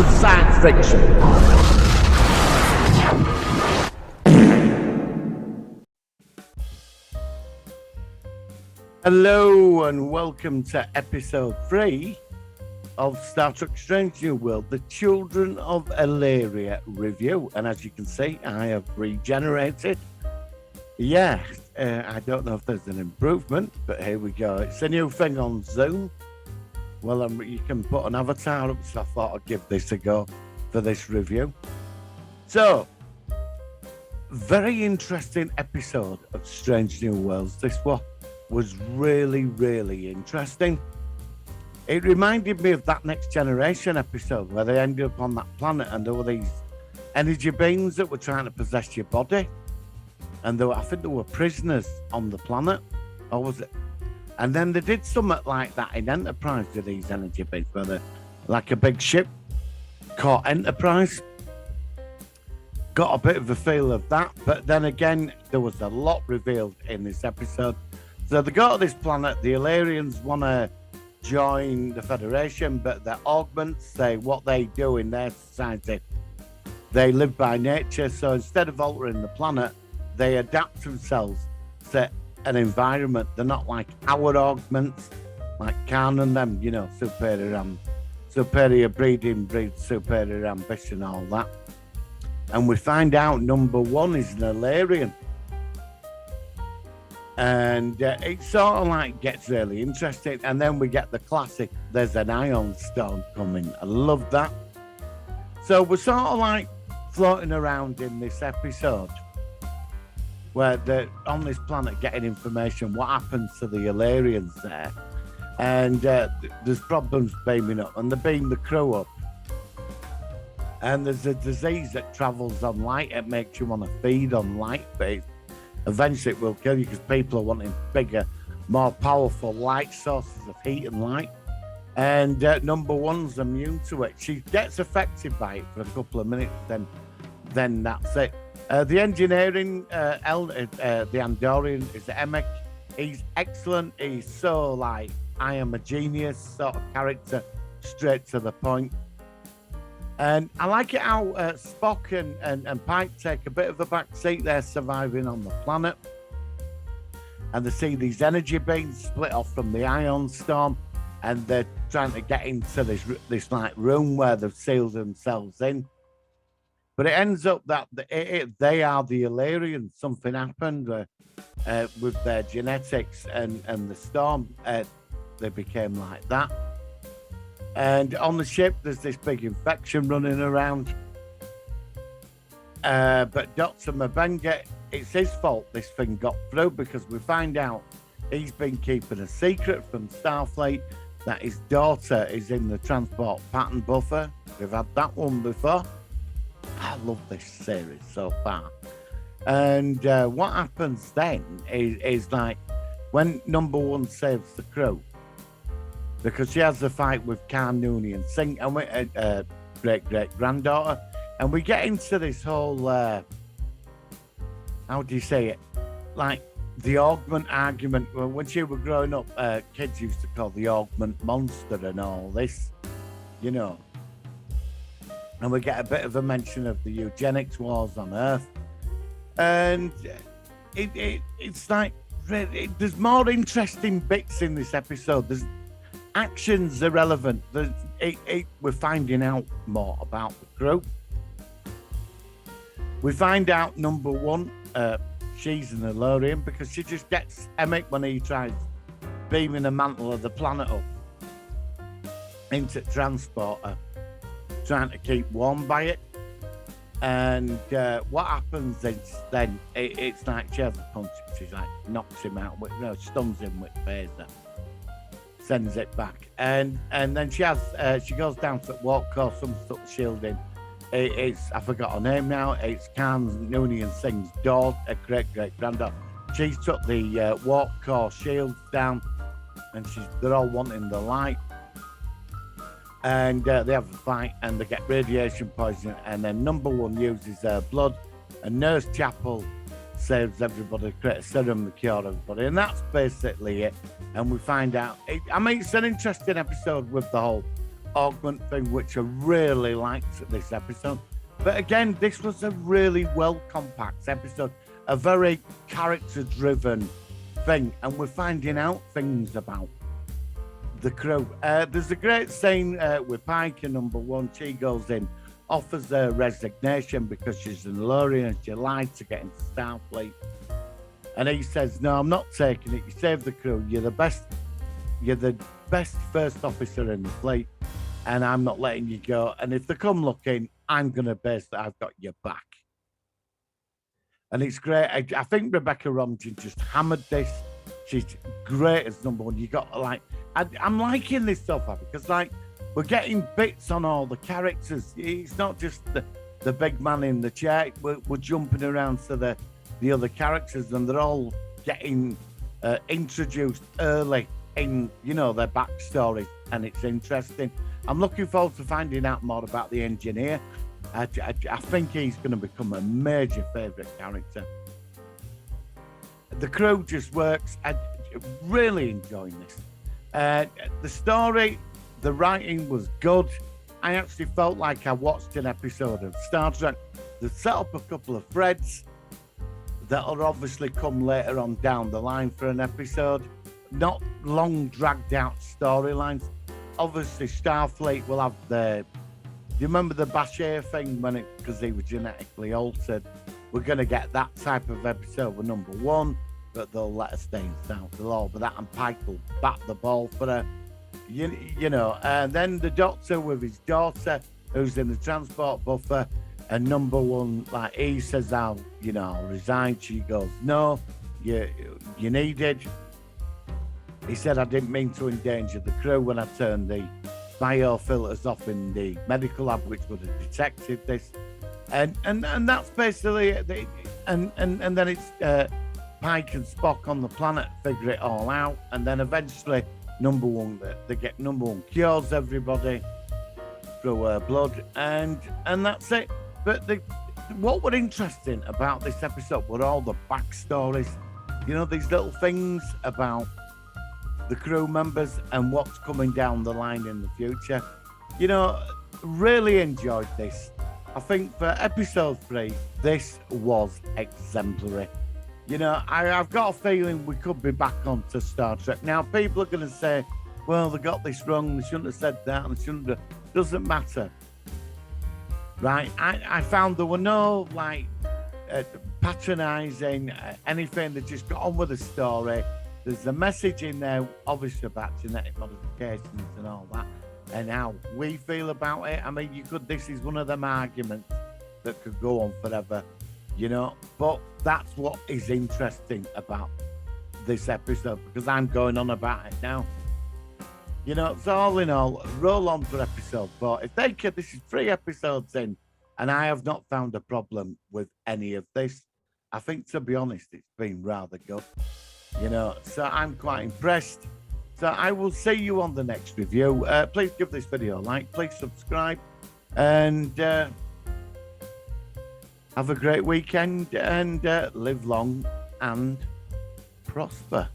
of science fiction. Hello and welcome to episode 3 of Star Trek Strange New World, the Children of Illyria review. And as you can see, I have regenerated. Yeah, I don't know if there's an improvement, but here we go. It's a new thing on Zoom. Well, you can put an avatar up, so I thought I'd give this a go for this review. So, very interesting episode of Strange New Worlds. This one was really, really interesting. It reminded me of that Next Generation episode where they ended up on that planet and there were these energy beings that were trying to possess your body. And I think there were prisoners on the planet, or was it? And then they did something like that in Enterprise with these energy beings, where they're like a big ship called Enterprise. Got a bit of a feel of that, but then again, there was a lot revealed in this episode. So they go to this planet, the Illyrians want to join the Federation, but the augments say what they do in their society, they live by nature. So instead of altering the planet, they adapt themselves to an environment. They're not like our augments, like Khan and them, you know, superior breeding, breeds superior ambition, all that. And we find out number one is an Illyrian. And it sort of like gets really interesting. And then we get the classic, there's an ion storm coming. I love that. So we're sort of like floating around in this episode where they're on this planet getting information, what happens to the Illyrians there. And there's problems beaming up, and they beam the crew up. And there's a disease that travels on light. It makes you want to feed on light, but eventually it will kill you because people are wanting bigger, more powerful light sources of heat and light. And number one's immune to it. She gets affected by it for a couple of minutes, then that's it. The engineering, the Andorian is Emic. He's excellent. He's so like, I am a genius sort of character, straight to the point. And I like it how Spock and Pike take a bit of a back seat. They're surviving on the planet. And they see these energy beings split off from the ion storm. And they're trying to get into this like room where they've sealed themselves in. But it ends up that they are the Illyrians. Something happened with their genetics and the storm. They became like that. And on the ship, there's this big infection running around. But Dr. Mabenga, it's his fault this thing got through, because we find out he's been keeping a secret from Starfleet that his daughter is in the transport pattern buffer. We've had that one before. I love this series so far. And what happens then is like when number one saves the crew, because she has the fight with Khan Noonien Singh and great-great-granddaughter, and we get into this whole, how do you say it, like the augment argument. When she was growing up, kids used to call the augment monster and all this, you know. And we get a bit of a mention of the eugenics wars on Earth. And it's like, there's more interesting bits in this episode. There's action's irrelevant. We're finding out more about the crew. We find out number one, she's an Illyrian, because she just gets Emic when he tries beaming the mantle of the planet up into transporter, trying to keep warm by it. And what happens is then it's like she has a punch. She's like knocks him out, stuns him with phaser, sends it back, and then she goes down to warp core, some sort of shielding. It's I forgot her name now. It's Khan Noonien Singh's daughter, great-great-granddaughter. She's took the warp core shields down, and they're all wanting the light. And they have a fight and they get radiation poisoning, and then number one uses their blood, and Nurse Chapel saves everybody, creates a serum to cure everybody, and that's basically it. And we find out, it's an interesting episode with the whole augment thing, which I really liked this episode. But again, this was a really well compact episode, a very character-driven thing, and we're finding out things about the crew. There's a great scene with Piker, number one. She goes in, offers her resignation because she's an Illyria and she lied to get into Starfleet. And he says, "No, I'm not taking it. You saved the crew. You're the best first officer in the fleet, and I'm not letting you go. And if they come looking, I'm going to base that I've got your back." And it's great. I think Rebecca Romijn just hammered this. She's great as number one. You got like, I'm liking this so far because like we're getting bits on all the characters. It's not just the big man in the chair. We're jumping around to the other characters, and they're all getting introduced early in, you know, their backstory, and it's interesting. I'm looking forward to finding out more about the engineer. I think he's going to become a major favourite character. The crew just works. I'm really enjoying this. The story, the writing was good. I actually felt like I watched an episode of Star Trek. They set up a couple of threads that'll obviously come later on down the line for an episode. Not long dragged out storylines. Obviously, Starfleet will have do you remember the Bashir thing because he was genetically altered? We're going to get that type of episode with number one, but they'll let us stay in South. They'll all but that, and Pike will bat the ball for her. You know, and then the Doctor with his daughter who's in the transport buffer, and number one, like he says, I'll resign. She goes, "No, you needed." He said, "I didn't mean to endanger the crew when I turned the biofilters off in the medical lab, which would have detected this." And that's basically it. And then it's Pike and Spock on the planet figure it all out, and then eventually number one cures everybody through her blood, and that's it. But what were interesting about this episode were all the backstories. You know, these little things about the crew members and what's coming down the line in the future. You know, really enjoyed this. I think for episode 3, this was exemplary. You know, I've got a feeling we could be back onto Star Trek. Now, people are going to say, well, they got this wrong, they shouldn't have said that, and they shouldn't have. Doesn't matter. Right? I found there were no, patronising, anything. They just got on with the story. There's a message in there, obviously, about genetic modifications and all that, and how we feel about it. I mean, this is one of them arguments that could go on forever, you know, but that's what is interesting about this episode, because I'm going on about it now. You know, so all in all, roll on for episode 4. This is 3 episodes in, and I have not found a problem with any of this. I think, to be honest, it's been rather good. You know, so I'm quite impressed. So I will see you on the next review. Please give this video a like, please subscribe, and have a great weekend, and live long and prosper.